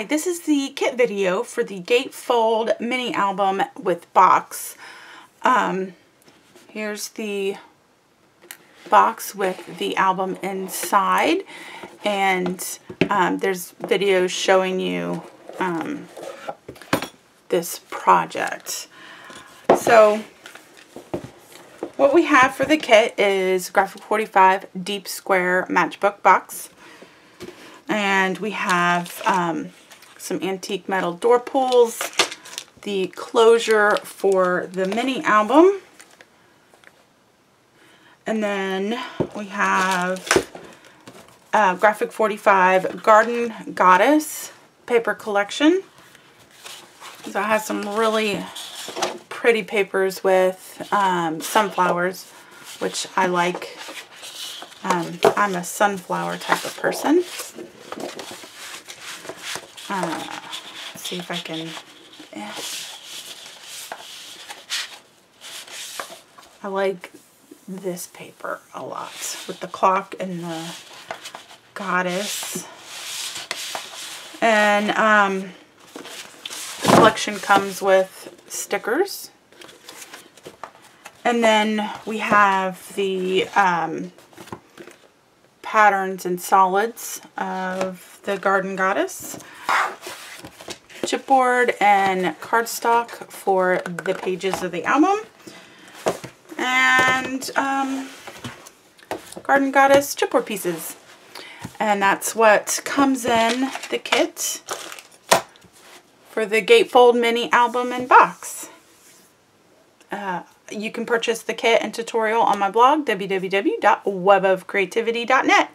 Hi, this is the kit video for the Gatefold mini album with box. Here's the box with the album inside, and there's videos showing you this project. So what we have for the kit is Graphic 45 deep square matchbook box. And we have some antique metal door pulls, the closure for the mini album, and then we have Graphic 45 Garden Goddess paper collection. So it has some really pretty papers with sunflowers, which I like. I'm a sunflower type of person. Let's see if I can. I like this paper a lot with the clock and the goddess. And the collection comes with stickers. And then we have the patterns and solids of the Garden Goddess, chipboard and cardstock for the pages of the album, and Garden Goddess chipboard pieces. And that's what comes in the kit for the Gatefold mini album and box. You can purchase the kit and tutorial on my blog, www.webofcreativity.net.